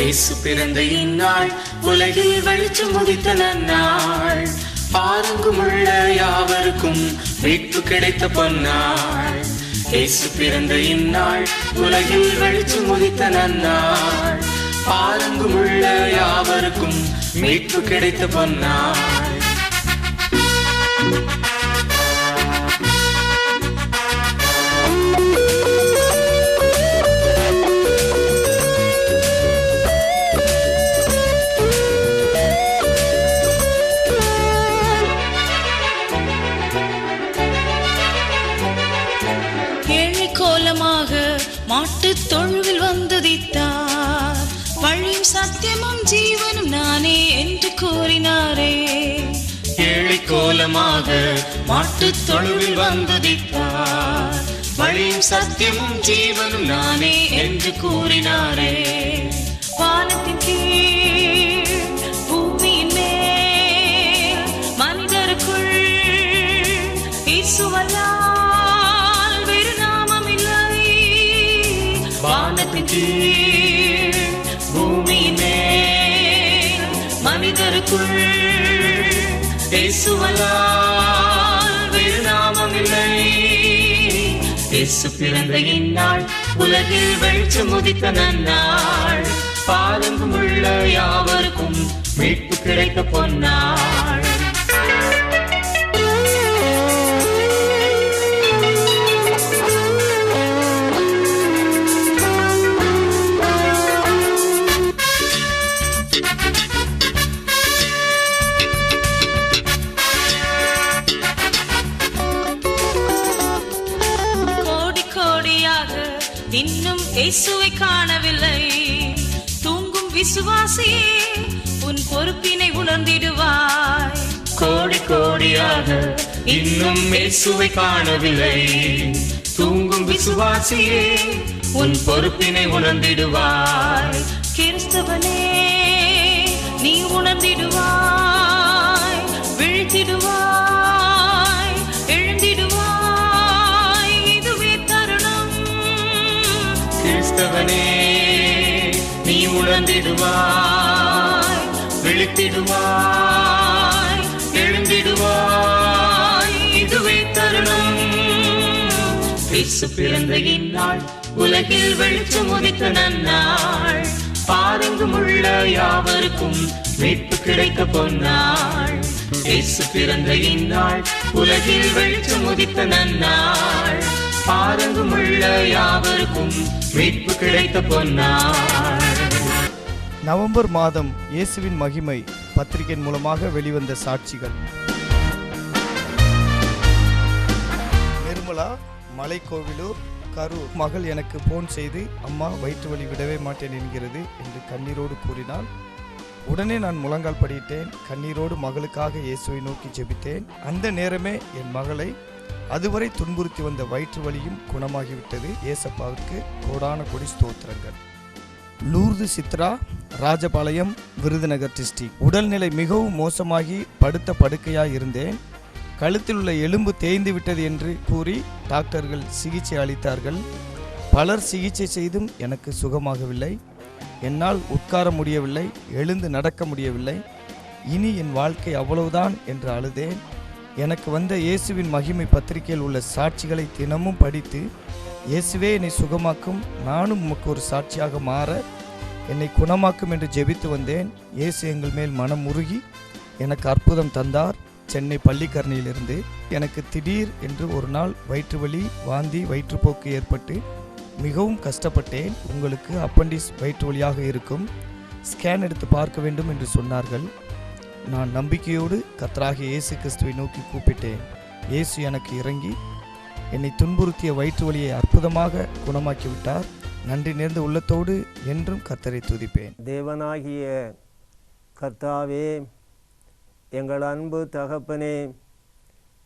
இயேசு பிறந்த இந்நாள் உலகில் வெளிச்சம் உதித்த நன்னாள். பாருங்குமுள்ள யாவருக்கும் மீட்பு கிடைத்த பொன்னாள். இயேசு பிறந்த இந்நாள் உலகில் வெளிச்சம் உதித்த நன்னாள். பாருங்குமுள்ள யாவருக்கும் மீட்பு கிடைத்த பொன்னாள். மாட்டுத் தொழுவில் வந்துதித்தார். வழியும் சத்தியமும் ஜீவனும் நானே என்று கூறினாரே. ஏழை கோலமாக மாட்டுத் தொழுவில் வந்துதித்தார். வழியும் சத்தியமும் ஜீவனும் நானே என்று கூறினாரே. வானத்தின் கீழ் பூமியின் மேல் மனிதருக்குள் இயேசுவல்லால் வானத்தின் கீழ் பூமியின் மேல் மனிதருக்குள் இயேசுவல்லால் வேறு நாமம் இல்லை. இயேசு பிறந்த இந்நாள் உலகில் வெளிச்சம் உதித்த நன்னாள். பாருங்குமுள்ள யாவருக்கும் மீட்பு கிடைத்த பொன்னாள். இன்னும் இயேசுவை காணவில்லை. தூங்கும் விசுவாசியே உன் பொறுப்பினை உணர்ந்திடுவாய். கோடி கோடியாக இன்னும் இயேசுவை காணவில்லை. தூங்கும் விசுவாசியே உன் பொறுப்பினை உணர்ந்திடுவாய். கிறிஸ்தவனே நீ உணர்ந்திடுவாய், விழித்திடுவாய், எழுந்திடுவாய். இதுவே தருணம். கிறிஸ்தவனே நீ உணர்ந்திடுவாய், விழித்திடுவாய், எழுந்திடுவாய். இதுவே தருணம். இயேசு பிறந்த இந்நாள் உலகில் வெளிச்சம் உதித்த நன்னாள். பாருங்குமுள்ள யாவருக்கும் மீட்பு கிடைத்த பொன்னாள். இயேசு பிறந்த இந்நாள் உலகில் வெளிச்சம் உதித்த நன்னாள். பாருங்குமுள்ள யாவருக்கும் மீட்பு கிடைத்த பொன்னாள். நவம்பர் மாதம் இயேசுவின் மகிமை பத்திரிகையின் மூலமாக வெளிவந்த சாட்சிகள். நிர்மலா, மலைக்கோவிலூர், கரூர். மகள் எனக்கு போன் செய்து அம்மா வயிற்று வலி விடவே மாட்டேன் என்கிறது என்று கண்ணீரோடு கூறினாள். உடனே நான் முழங்கால் படியிட்டேன். கண்ணீரோடு மகளுக்காக இயேசுவை நோக்கி ஜெபித்தேன். அந்த நேரமே என் மகளை அதுவரை துன்புறுத்தி வந்த வயிற்று வலியும் குணமாகிவிட்டது. ஏசப்பாவுக்கு கோடான கொடி ஸ்தோத்திரங்கள். லூர்து சித்ரா, ராஜபாளையம், விருதுநகர் டிஸ்ட்ரிக்ட். உடல்நிலை மிகவும் மோசமாகி படுத்த படுக்கையாய் இருந்தேன். கழுத்தில் உள்ள எலும்பு தேய்ந்து விட்டது என்று கூறி டாக்டர்கள் சிகிச்சை அளித்தார்கள். பலர் சிகிச்சை செய்தும் எனக்கு சுகமாகவில்லை. என்னால் உட்கார முடியவில்லை, எழுந்து நடக்க முடியவில்லை. இனி என் வாழ்க்கை அவ்வளவுதான் என்று அழுதேன். எனக்கு வந்த இயேசுவின் மகிமை பத்திரிகையில் உள்ள சாட்சிகளை தினமும் படித்து, இயேசுவே என்னை சுகமாக்கும், நானும் உமக்கு ஒரு சாட்சியாக மாற என்னை குணமாக்கும் என்று ஜெபித்து வந்தேன். இயேசு எங்கள் மேல் மனம் உருகி எனக்கு அற்புதம் தந்தார். சென்னை பள்ளிக்கரணையிலிருந்து எனக்கு திடீர் என்று ஒரு நாள் வயிற்று வலி, வாந்தி, வயிற்றுப்போக்கு ஏற்பட்டு மிகவும் கஷ்டப்பட்டேன். உங்களுக்கு அப்பண்டிஸ் வயிற்று வலியாக இருக்கும், ஸ்கேன் எடுத்து பார்க்க வேண்டும் என்று சொன்னார்கள். நான் நம்பிக்கையோடு கர்த்தராகிய இயேசு கிறிஸ்துவை நோக்கி கூப்பிட்டேன். இயேசு எனக்கு இறங்கி என்னை துன்புறுத்திய வயிற்று வலியை அற்புதமாக குணமாக்கிவிட்டார். நன்றி நேர்ந்த உள்ளத்தோடு என்றும் கர்த்தரை துதிப்பேன். தேவனாகிய கர்த்தாவே, எங்கள் அன்பு தகப்பனே,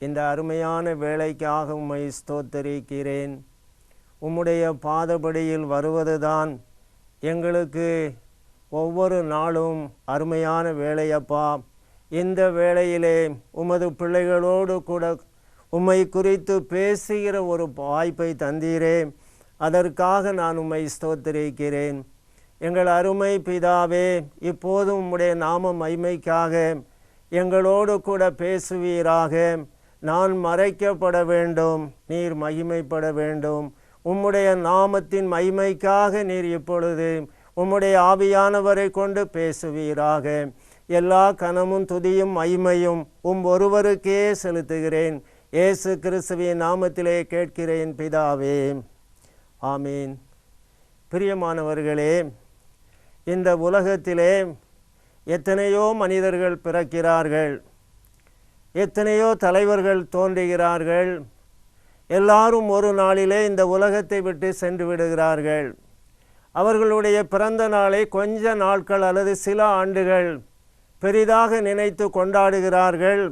இந்த அருமையான வேலைக்காக உம்மை ஸ்தோத்தரிக்கிறேன். உம்முடைய பாதபடியில் வருவதுதான் எங்களுக்கு ஒவ்வொரு நாளும் அருமையான வேலையப்பா. இந்த வேளையிலே உமது பிள்ளைகளோடு கூட உம்மை குறித்து பேசுகிற ஒரு வாய்ப்பை தந்தீரே. அதற்காக நான் உம்மை ஸ்தோத்திரிக்கிறேன். எங்கள் அருமை பிதாவே, இப்போதும் உம்முடைய நாம மகிமைக்காக எங்களோடு கூட பேசுவீராக. நான் மறைக்கப்பட வேண்டும், நீர் மகிமைப்பட வேண்டும். உம்முடைய நாமத்தின் மகிமைக்காக நீர் இப்பொழுது உம்முடைய ஆவியானவரை கொண்டு பேசுவீராக. எல்லா கனமும் துதியும் மகிமையும் ஒருவருக்கே செலுத்துகிறேன். இயேசு கிறிஸ்துவின் நாமத்திலே கேட்கிறேன் பிதாவே, ஆமீன். பிரியமானவர்களே, இந்த உலகத்திலே எத்தனையோ மனிதர்கள் பிறக்கிறார்கள், எத்தனையோ தலைவர்கள் தோன்றுகிறார்கள். எல்லாரும் ஒரு நாளிலே இந்த உலகத்தை விட்டு சென்று விடுகிறார்கள். அவர்களுடைய பிறந்த நாளை கொஞ்ச நாட்கள் அல்லது சில ஆண்டுகள் பெரிதாக நினைத்து கொண்டாடுகிறார்கள்,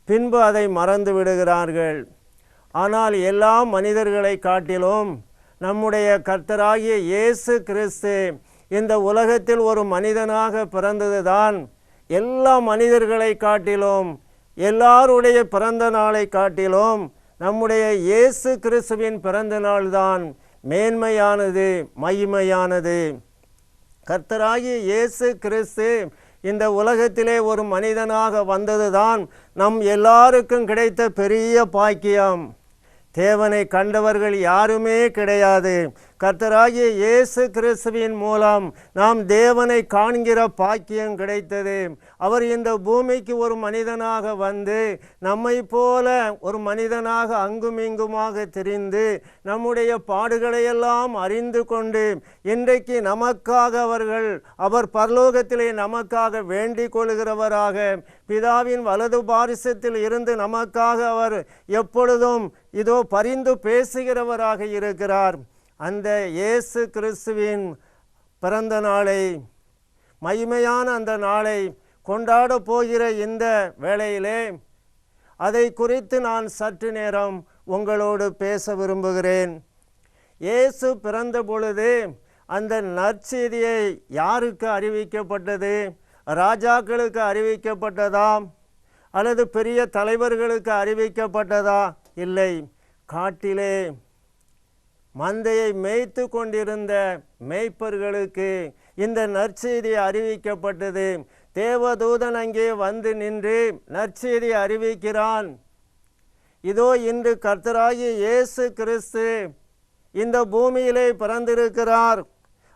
பின்பு அதை மறந்து விடுகிறார்கள். ஆனால் எல்லா மனிதர்களை காட்டிலும் நம்முடைய கர்த்தராகிய இயேசு கிறிஸ்து இந்த உலகத்தில் ஒரு மனிதனாக பிறந்ததுதான் எல்லா மனிதர்களை காட்டிலும், எல்லாருடைய பிறந்த நாளை காட்டிலும் நம்முடைய இயேசு கிறிஸ்துவின் பிறந்த நாள் தான் மேன்மையானது, மகிமையானது. கர்த்தராகிய இயேசு கிறிஸ்து இந்த உலகத்திலே ஒரு மனிதனாக வந்ததுதான் நம் எல்லாருக்கும் கிடைத்த பெரிய பாக்கியம். தேவனை கண்டவர்கள் யாருமே கிடையாது. கர்த்தராகிய இயேசு கிறிஸ்துவின் மூலம் நாம் தேவனை காண்கிற பாக்கியம் கிடைத்தது. அவர் இந்த பூமிக்கு ஒரு மனிதனாக வந்து நம்மை போல ஒரு மனிதனாக அங்கும் இங்குமாக திரிந்து நம்முடைய பாடுகளையெல்லாம் அறிந்து கொண்டு இன்றைக்கு நமக்காக அவர் பரலோகத்திலே நமக்காக வேண்டிக் கொள்கிறவராக, பிதாவின் வலது பாரிசத்தில் இருந்து நமக்காக அவர் எப்பொழுதும் இதோ பரிந்து பேசுகிறவராக இருக்கிறார். அந்த இயேசு கிறிஸ்துவின் பிறந்த நாளை, மகிமையான அந்த நாளை கொண்டாட போகிற இந்த வேளையிலே அதை குறித்து நான் சற்று நேரம் உங்களோடு பேச விரும்புகிறேன். இயேசு பிறந்த பொழுது அந்த நற்செய்தியை யாருக்கு அறிவிக்கப்பட்டது? ராஜாக்களுக்கு அறிவிக்கப்பட்டதா அல்லது பெரிய தலைவர்களுக்கு அறிவிக்கப்பட்டதா? இல்லை, காட்டிலே மந்தையை மேய்த்து கொண்டிருந்த மேய்ப்பர்களுக்கு இந்த நற்செய்தி அறிவிக்கப்பட்டது. தேவதூதன் அங்கே வந்து நின்று நற்செய்தி அறிவிக்கிறான். இதோ இன்று கர்த்தராகிய இயேசு கிறிஸ்து இந்த பூமியிலே பிறந்திருக்கிறார்,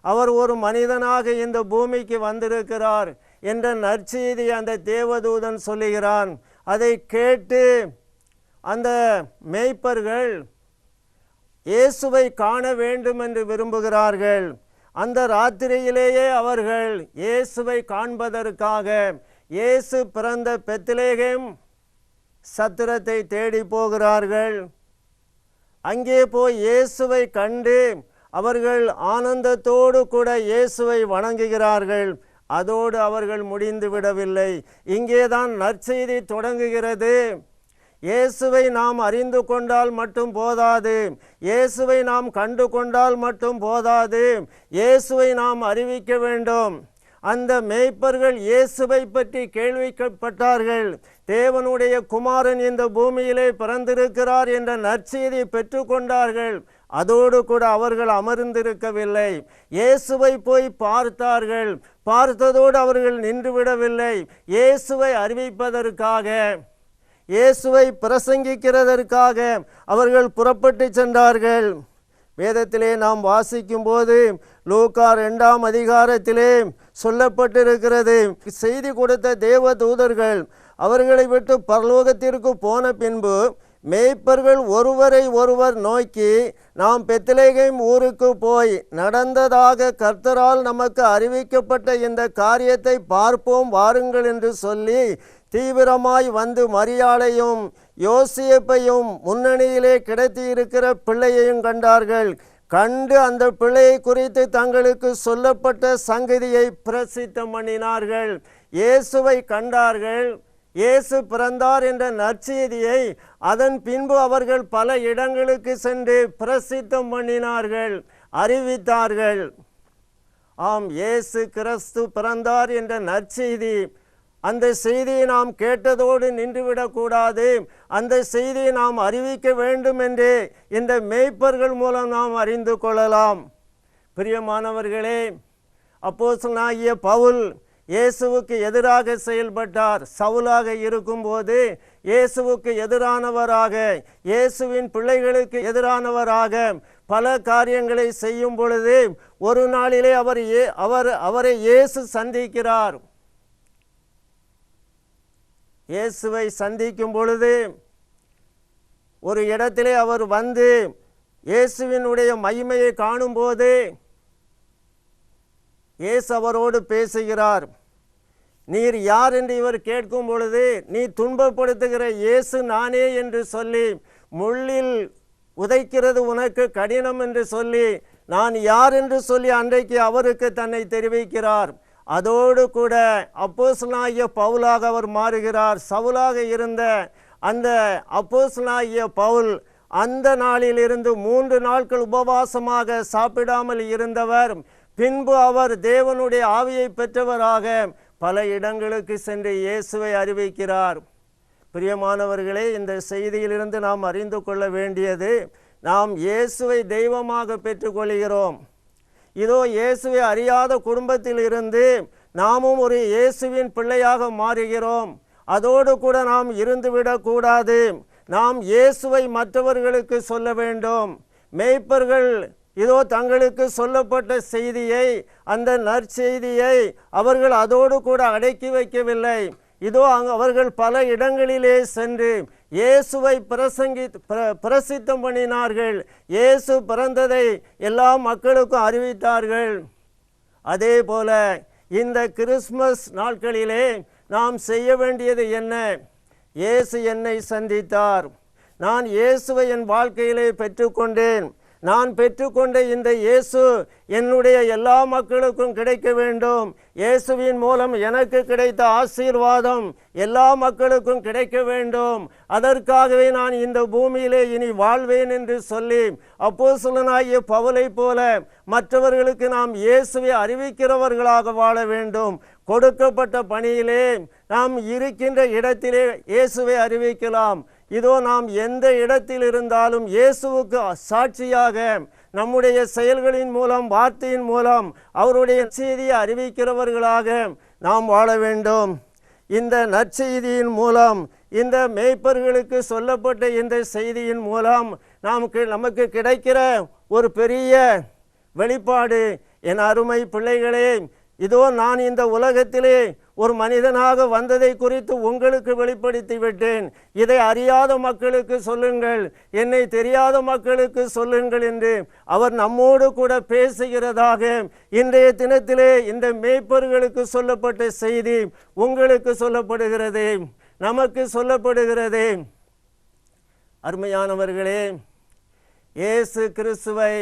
அவர் ஒரு மனிதனாக இந்த பூமிக்கு வந்திருக்கிறார் என்ற நற்செய்தி அந்த தேவதூதன் சொல்லுகிறான். அதை கேட்டு அந்த மேய்ப்பர்கள் இயேசுவை காண வேண்டும் என்று விரும்புகிறார்கள். அந்த ராத்திரியிலேயே அவர்கள் இயேசுவை காண்பதற்காக இயேசு பிறந்த பெத்லகேம் சத்திரத்தை தேடி போகிறார்கள். அங்கே போய் இயேசுவை கண்டு அவர்கள் ஆனந்தத்தோடு கூட இயேசுவை வணங்குகிறார்கள். அதோடு அவர்கள் முடிந்து விடவில்லை. இங்கேதான் நற்செய்தி தொடங்குகிறது. இயேசுவை நாம் அறிந்து கொண்டால் மட்டும் போதாது, இயேசுவை நாம் கண்டு கொண்டால் மட்டும் போதாது, இயேசுவை நாம் அறிவிக்க வேண்டும். அந்த மேய்ப்பர்கள் இயேசுவை பற்றி கேள்விப்பட்டார்கள். தேவனுடைய குமாரன் இந்த பூமியிலே பிறந்திருக்கிறார் என்ற நற்செய்தியை பெற்றுக்கொண்டார்கள். அதோடு கூட அவர்கள் அமர்ந்திருக்கவில்லை, இயேசுவை போய் பார்த்தார்கள். பார்த்ததோடு அவர்கள் நின்றுவிடவில்லை. இயேசுவை அறிவிப்பதற்காக, இயேசுவை பிரசங்கிக்கிறதற்காக அவர்கள் புறப்பட்டு சென்றார்கள். வேதத்திலே நாம் வாசிக்கும் போது லூக்கா 2ஆம் அதிகாரத்திலே சொல்லப்பட்டிருக்கிறது, செய்தி கொடுத்த தேவ தூதர்கள் அவர்களை விட்டு பரலோகத்திற்கு போன பின்பு மேய்ப்பர்கள் ஒருவரை ஒருவர் நோக்கி, நாம் பெத்லகேம் ஊருக்கு போய் நடந்ததாக கர்த்தரால் நமக்கு அறிவிக்கப்பட்ட இந்த காரியத்தை பார்ப்போம் வாருங்கள் என்று சொல்லி தீவிரமாய் வந்து மரியாளையும் யோசேப்பையும் முன்னணியிலே கிடத்தி இருக்கிற பிள்ளையையும் கண்டார்கள். கண்டு அந்த பிள்ளையை குறித்து தங்களுக்கு சொல்லப்பட்ட சங்கதியை பிரசித்தம் பண்ணினார்கள். இயேசுவை கண்டார்கள், இயேசு பிறந்தார் என்ற நற்செய்தியை அதன் பின்பு அவர்கள் பல இடங்களுக்கு சென்று பிரசித்தம் பண்ணினார்கள், அறிவித்தார்கள். ஆம், இயேசு கிறிஸ்து பிறந்தார் என்ற நற்செய்தி, அந்த செய்தியை நாம் கேட்டதோடு நின்றுவிடக்கூடாது, அந்த செய்தியை நாம் அறிவிக்க வேண்டும் என்று இந்த மேய்ப்பர்கள் மூலம் நாம் அறிந்து கொள்ளலாம். பிரியமானவர்களே, அப்போஸ்தலனாகிய பவுல் இயேசுவுக்கு எதிராக செயல்பட்டார். சவுலாக இருக்கும்போது இயேசுவுக்கு எதிரானவராக, இயேசுவின் பிள்ளைகளுக்கு எதிரானவராக பல காரியங்களை செய்யும் பொழுது ஒரு நாளிலே அவரை இயேசு சந்திக்கிறார். இயேசுவை சந்திக்கும் பொழுது ஒரு இடத்திலே அவர் வந்து இயேசுவினுடைய மகிமையை காணும்போது இயேசு அவரோடு பேசுகிறார். நீர் யார் என்று இவர் கேட்கும் பொழுது, நீ துன்பப்படுத்துகிற இயேசு நானே என்று சொல்லி, முள்ளில் உதைக்கிறது உனக்கு கடினம் என்று சொல்லி, நான் யார் என்று சொல்லி அன்றைக்கு அவருக்கு தன்னை தெரிவிக்கிறார். அதோடு கூட அப்போஸ்தலனாகிய பவுலாக அவர் மாறுகிறார். சவுலாக இருந்த அந்த அப்போஸ்தலனாகிய பவுல் அந்த நாளிலிருந்து 3 நாட்கள் உபவாசமாக சாப்பிடாமல் இருந்தவர். பின்பு அவர் தேவனுடைய ஆவியை பெற்றவராக பல இடங்களுக்கு சென்று இயேசுவை அறிவிக்கிறார். பிரியமானவர்களே, இந்த செய்தியிலிருந்து நாம் அறிந்து கொள்ள வேண்டியது, நாம் இயேசுவை தெய்வமாக பெற்றுக்கொள்கிறோம். இதோ இயேசுவை அறியாத குடும்பத்தில் இருந்து நாமும் ஒரு இயேசுவின் பிள்ளையாக மாறுகிறோம். அதோடு கூட நாம் இருந்துவிடக்கூடாது. நாம் இயேசுவை மற்றவர்களுக்கு சொல்ல வேண்டும். மேய்ப்பர்கள் இதோ தங்களுக்கு சொல்லப்பட்ட செய்தியை, அந்த நற்செய்தியை அவர்கள் அதோடு கூட அடக்கி வைக்கவில்லை. இதோ அவர்கள் பல இடங்களிலே சென்று இயேசுவை பிரசித்தம் பண்ணினார்கள். இயேசு பிறந்ததை எல்லா மக்களுக்கும் அறிவித்தார்கள். அதே போல இந்த கிறிஸ்மஸ் நாட்களிலே நாம் செய்ய வேண்டியது என்ன? இயேசு என்னை சந்தித்தார், நான் இயேசுவை என் வாழ்க்கையிலே பெற்றுக்கொண்டேன். நான் பெற்றுக்கொண்ட இந்த இயேசு என்னுடைய எல்லா மக்களுக்கும் கிடைக்க வேண்டும். இயேசுவின் மூலம் எனக்கு கிடைத்த ஆசீர்வாதம் எல்லா மக்களுக்கும் கிடைக்க வேண்டும். அதற்காகவே நான் இந்த பூமியிலே இனி வாழ்வேன் என்று சொல்லி அப்போஸ்தலனாகிய பவுலை போல மற்றவர்களுக்கு நாம் இயேசுவை அறிவிக்கிறவர்களாக வாழ வேண்டும். கொடுக்கப்பட்ட பணியிலே நாம் இருக்கின்ற இடத்திலே இயேசுவை அறிவிக்கலாம். இதோ நாம் எந்த இடத்தில் இருந்தாலும் இயேசுவுக்கு சாட்சியாக நம்முடைய செயல்களின் மூலம், வார்த்தையின் மூலம் அவருடைய செய்தியை அறிவிக்கிறவர்களாக நாம் வாழ வேண்டும். இந்த நற்செய்தியின் மூலம், இந்த மேய்ப்பர்களுக்கு சொல்லப்பட்ட இந்த செய்தியின் மூலம் நமக்கு கிடைக்கிற ஒரு பெரிய வெளிப்பாடு, என் அருமை பிள்ளைகளே, இதோ நான் இந்த உலகத்திலே ஒரு மனிதனாக வந்ததை குறித்து உங்களுக்கு வெளிப்படுத்தி விட்டேன். இதை அறியாத மக்களுக்கு சொல்லுங்கள், என்னை தெரியாத மக்களுக்கு சொல்லுங்கள் என்று அவர் நம்மோடு கூட பேசுகிறதாக இன்றைய தினத்திலே இந்த மேய்ப்பர்களுக்கு சொல்லப்பட்ட செய்தி உங்களுக்கு சொல்லப்படுகிறது, நமக்கு சொல்லப்படுகிறது. அருமையானவர்களே, இயேசு கிறிஸ்துவை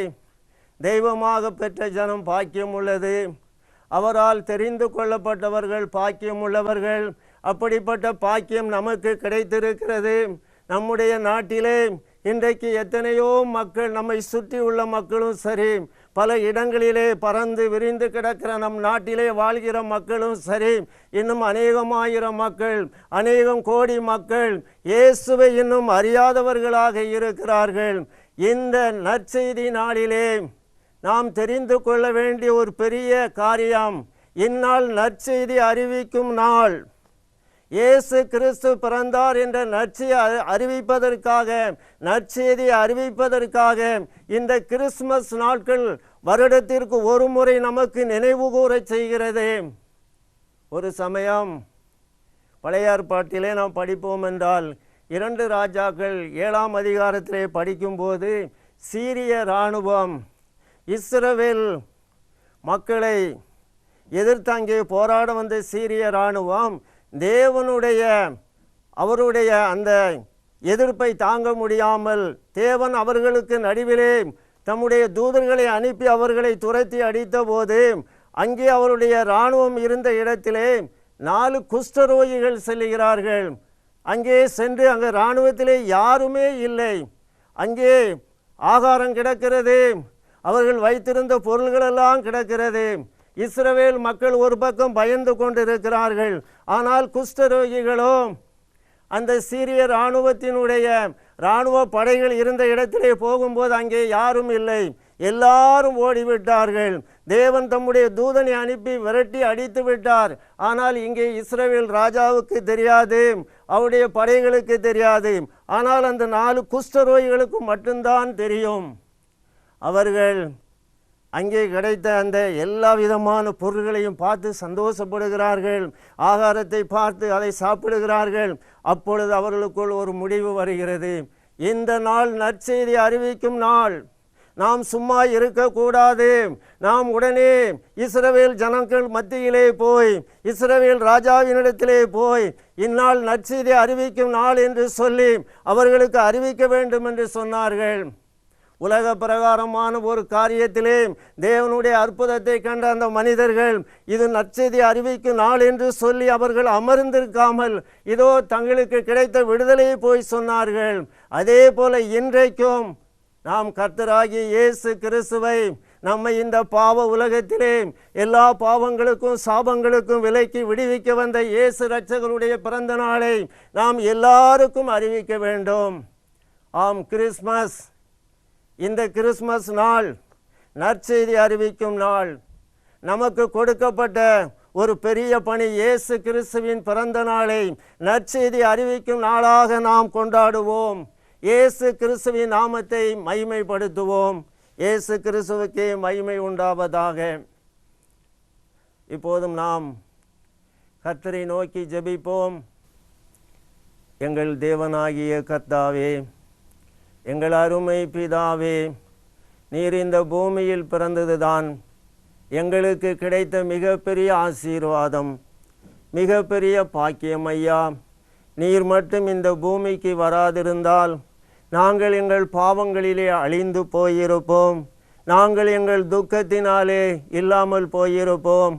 தெய்வமாக பெற்ற ஜனம் பாக்கியம் உள்ளது. அவரால் தெரிந்து கொள்ளப்பட்டவர்கள் பாக்கியம் உள்ளவர்கள். அப்படிப்பட்ட பாக்கியம் நமக்கு கிடைத்திருக்கிறது. நம்முடைய நாட்டிலே இன்றைக்கு எத்தனையோ மக்கள், நம்மை சுற்றி உள்ள மக்களும் சரி, பல இடங்களிலே பறந்து விரிந்து கிடக்கிற நம் நாட்டிலே வாழ்கிற மக்களும் சரி, இன்னும் அநேகமாயிரம் மக்கள், அநேகம் கோடி மக்கள் இயேசுவை இன்னும் அறியாதவர்களாக இருக்கிறார்கள். இந்த நற்செய்தி நாளிலே நாம் தெரிந்து கொள்ள வேண்டிய ஒரு பெரிய காரியம், இந்நாள் நற்செய்தி அறிவிக்கும் நாள். இயேசு கிறிஸ்து பிறந்தார் என்ற அறிவிப்பதற்காக, நற்செய்தி அறிவிப்பதற்காக இந்த கிறிஸ்மஸ் நாட்கள் வருடத்திற்கு ஒரு முறை நமக்கு நினைவு கூற செய்கிறது. ஒரு சமயம் பழைய ஏற்பாட்டிலே நாம் படிப்போம் என்றால் 2 ராஜாக்கள் 7ஆம் அதிகாரத்திலே படிக்கும்போது, சீரிய இராணுவம் இஸ்ரவேல் மக்களை எதிர்த்து அங்கே போராட வந்த சீரிய இராணுவம் அவருடைய அந்த எதிர்ப்பை தாங்க முடியாமல் தேவன் அவர்களுக்கு நடுவிலே தம்முடைய தூதர்களை அனுப்பி அவர்களை துரத்தி அடித்த போது, அங்கே அவருடைய இராணுவம் இருந்த இடத்திலே 4 குஷ்டரோகிகள் செல்கிறார்கள். அங்கே சென்று அங்கே இராணுவத்திலே யாருமே இல்லை. அங்கே ஆகாரம் கிடக்கிறது, அவர்கள் வைத்திருந்த பொருள்களெல்லாம் கிடக்கிறது. இஸ்ரவேல் மக்கள் ஒரு பக்கம் பயந்து கொண்டிருக்கிறார்கள். ஆனால் குஷ்டரோகிகளோ அந்த சீரிய இராணுவத்தினுடைய இராணுவ படைகள் இருந்த இடத்திலே போகும்போது அங்கே யாரும் இல்லை. எல்லாரும் ஓடிவிட்டார்கள். தேவன் தம்முடைய தூதனை அனுப்பி விரட்டி அடித்து விட்டார். ஆனால் இங்கே இஸ்ரவேல் ராஜாவுக்கு தெரியாது, அவருடைய படைகளுக்கு தெரியாது. ஆனால் அந்த 4 குஷ்டரோகிகளுக்கு மட்டும்தான் தெரியும். அவர்கள் அங்கே கிடைத்த அந்த எல்லா விதமான பொருள்களையும் பார்த்து சந்தோஷப்படுகிறார்கள். ஆகாரத்தை பார்த்து அதை சாப்பிடுகிறார்கள். அப்பொழுது அவர்களுக்குள் ஒரு முடிவு வருகிறது. இந்த நாள் நற்செய்தி அறிவிக்கும் நாள். நாம் சும்மா இருக்கக்கூடாது. நாம் உடனே இஸ்ரவேல் ஜனங்கள் மத்தியிலே போய், இஸ்ரவேல் ராஜாவினிடத்திலே போய், இந்நாள் நற்செய்தி அறிவிக்கும் நாள் என்று சொல்லி அவர்களுக்கு அறிவிக்க வேண்டும் என்று சொன்னார்கள். உலக பிரகாரமான ஒரு காரியத்திலே தேவனுடைய அற்புதத்தை கண்ட அந்த மனிதர்கள் இது நற்செய்தி அறிவிக்கும் நாள் என்று சொல்லி அவர்கள் அமர்ந்திருக்காமல் இதோ தங்களுக்கு கிடைத்த விடுதலையை போய் சொன்னார்கள். அதே போல இன்றைக்கும் நாம் கர்த்தராகிய இயேசு கிறிஸ்துவை நம்மை இந்த பாவ உலகத்திலே எல்லா பாவங்களுக்கும் சாபங்களுக்கும் விலக்கி விடுவிக்க வந்த இயேசு இரட்சகருடைய பிறந்த நாளை நாம் எல்லாருக்கும் அறிவிக்க வேண்டும். ஆம், கிறிஸ்மஸ், இந்த கிறிஸ்மஸ் நாள் நற்செய்தி அறிவிக்கும் நாள். நமக்கு கொடுக்கப்பட்ட ஒரு பெரிய பணி, இயேசு கிறிஸ்துவின் பிறந்த நாளை நற்செய்தி அறிவிக்கும் நாளாக நாம் கொண்டாடுவோம். இயேசு கிறிஸ்துவின் நாமத்தை மகிமைப்படுத்துவோம். இயேசு கிறிஸ்துவுக்கே மகிமை உண்டாவதாக. இப்போதும் நாம் கர்த்தரை நோக்கி ஜெபிப்போம். எங்கள் தேவனாகிய கர்த்தாவே, எங்கள் அருமை பிதாவே, நீர் இந்த பூமியில் பிறந்ததுதான் எங்களுக்கு கிடைத்த மிகப்பெரிய ஆசீர்வாதம், மிகப்பெரிய பாக்கியம் ஐயா. நீர் மட்டும் இந்த பூமிக்கு வராதிருந்தால் நாங்கள் எங்கள் பாவங்களிலே அழிந்து போயிருப்போம். நாங்கள் எங்கள் துக்கத்தினாலே இல்லாமல் போயிருப்போம்.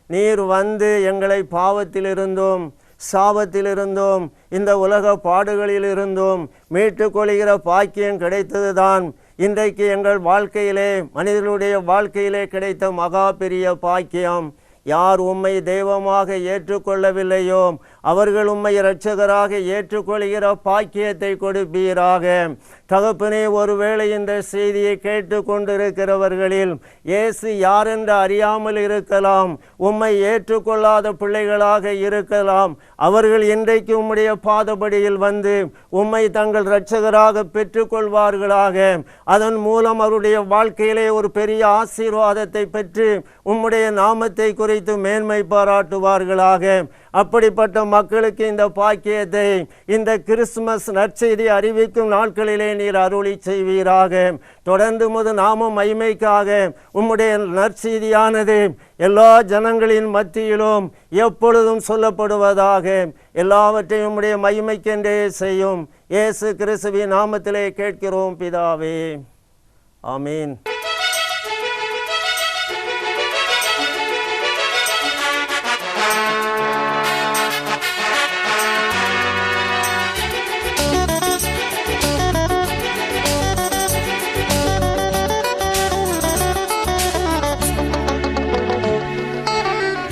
நீர் வந்து எங்களை பாவத்திலிருந்தோம், சாபத்திலிருந்தோம், இந்த உலக பாடுகளிலிருந்தும் மீட்டு கொள்கிற பாக்கியம் கிடைத்ததுதான் இன்றைக்கு எங்கள் வாழ்க்கையிலே, மனிதனுடைய வாழ்க்கையிலே கிடைத்த மகா பெரிய பாக்கியம். யார் உம்மை தெய்வமாக ஏற்றுக்கொள்ளவில்லையோ அவர்கள் உம்மை இரட்சகராக ஏற்றுக்கொள்கிற பாக்கியத்தை கொடுப்பீராக. தகப்பனே, ஒருவேளை இந்த செய்தியை கேட்டு கொண்டிருக்கிறவர்களில் இயேசு யார் என்று அறியாமல் இருக்கலாம், உம்மை ஏற்றுக்கொள்ளாத பிள்ளைகளாக இருக்கலாம். அவர்கள் இன்றைக்கு உம்முடைய பாதபடியில் வந்து உம்மை தங்கள் இரட்சகராக பெற்றுக்கொள்வார்களாக. அதன் மூலம் அவருடைய வாழ்க்கையிலே ஒரு பெரிய ஆசீர்வாதத்தை பெற்று உம்முடைய நாமத்தை குறித்து மேன்மை பாராட்டுவார்களாக. அப்படிப்பட்ட மக்களுக்கு இந்த பாக்கியத்தை இந்த கிறிஸ்துமஸ் நற்செய்தி அறிவிக்கும் நாட்களிலே நீர் அருளி செய்வீராக. தொடர்ந்து உமது நாம மகிமைக்காக உம்முடைய நற்செய்தியானது எல்லா ஜனங்களின் மத்தியிலும் எப்பொழுதும் சொல்லப்படுவதாக. எல்லாவற்றையும் உம்முடைய மகிமைக்கென்றே செய்யும். இயேசு கிறிஸ்துவின் நாமத்திலே கேட்கிறோம் பிதாவே, ஆமீன்.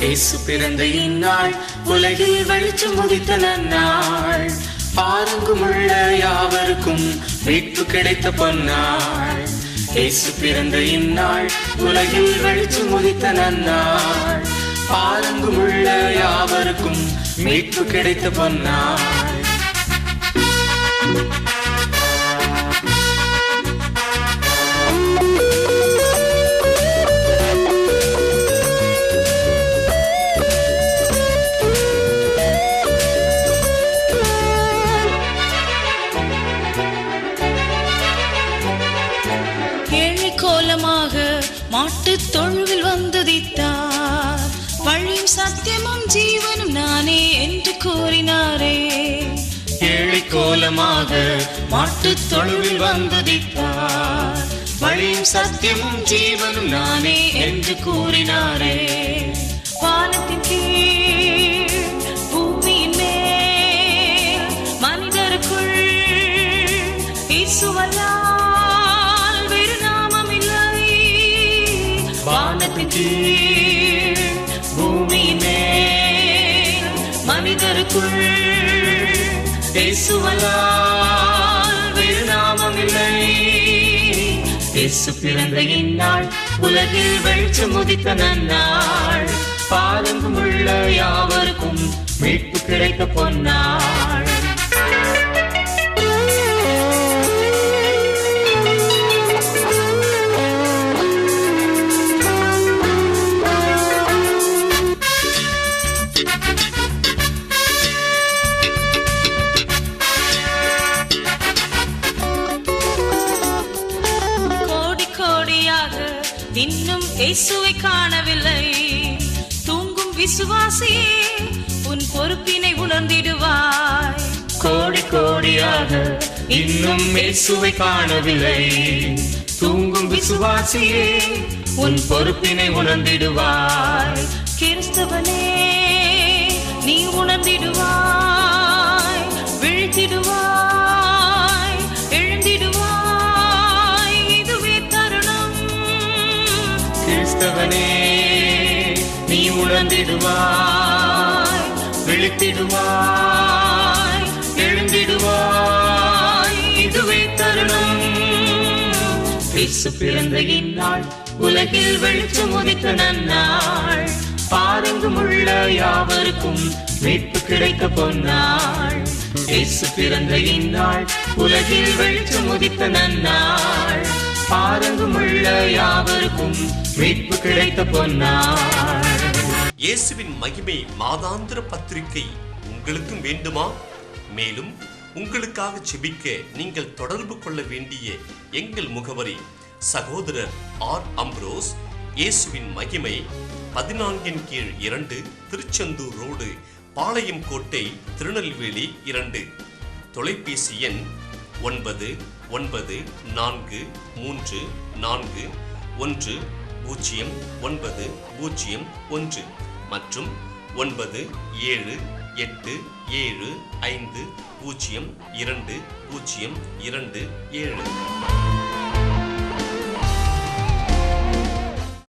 இயேசு பிறந்த இந்நாள் உலகில் வெளிச்சம் உதித்த நன்னாள். பாருங்குமுள்ள யாவருக்கும் மீட்பு கிடைத்த பொன்னாள். இயேசு பிறந்த இந்நாள் உலகில் வெளிச்சம் உதித்த நன்னாள். பாருங்குமுள்ள யாவருக்கும் மீட்பு கிடைத்த பொன்னாள். மாட்டுத் தொழுவில் வந்துதித்தார், வழியும் சத்தியமும் ஜீவனும் நானே என்று கூறினாரே. ஏழை கோலமாக மாட்டுத் தொழுவில் வந்துதித்தார், வழியும் சத்தியமும் ஜீவனும் நானே என்று கூறினாரே. வானத்தின் கீழ் பூமியின் மேல் மனிதருக்குள் இயேசுவல்லால் வேறு நாமம் இல்லை. வானத்தின் கீழ் பூமியின் மேல் மனிதருக்குள் இயேசுவல்லால் வேறு நாமம் இல்லை. இயேசு பிறந்த இந்நாள் உலகில் வெளிச்சம் உதித்த நன்னாள். பாலெங்கும் உள்ள யாவருக்கும் மீட்பு கிடைத்த பொன்னாள். இன்னும் இயேசுவை காணவில்லை. தூங்கும் விசுவாசியே உன் பொறுப்பினை உணர்ந்திடுவாய். கோடி கோடியாக இன்னும் இயேசுவை காணவில்லை. தூங்கும் விசுவாசியே உன் பொறுப்பினை உணர்ந்திடுவாய். கிறிஸ்தவனே நீ உணர்ந்திடுவாய், விழித்திடுவாய், எழுந்திடுவாய். இதுவே தருணம். கிறிஸ்தவனே நீ உணர்ந்திடுவாய், விழித்திடுவாய், எழுந்திடுவாய். இதுவே தருணம். இயேசு பிறந்த இந்நாள் உலகில் வெளிச்சம் உதித்த நன்னாள். பாரெங்கும் உள்ள யாவருக்கும் மீட்பு கிடைத்த பொன்னாள். இயேசு பிறந்த இந்நாள் உலகில் வெளிச்சம் உதித்த நன்னாள். பாரெங்கும் உள்ள யாவருக்கும் மீட்பு கிடைத்த பொன்னாள். இயேசுவின் மகிமை மாதாந்திர பத்திரிகை உங்களுக்கும் வேண்டுமா? மேலும் உங்களுக்காக ஜெபிக்க நீங்கள் தொடர்பு கொள்ள வேண்டிய எங்கள் முகவரி: சகோதரர் ஆர். அம்ப்ரோஸ், இயேசுவின் மகிமை, 14/2, திருச்செந்தூர் ரோடு, பாளையம் கோட்டை, திருநெல்வேலி 2. தொலைபேசி எண் 9944410901 மற்றும் 9787502027.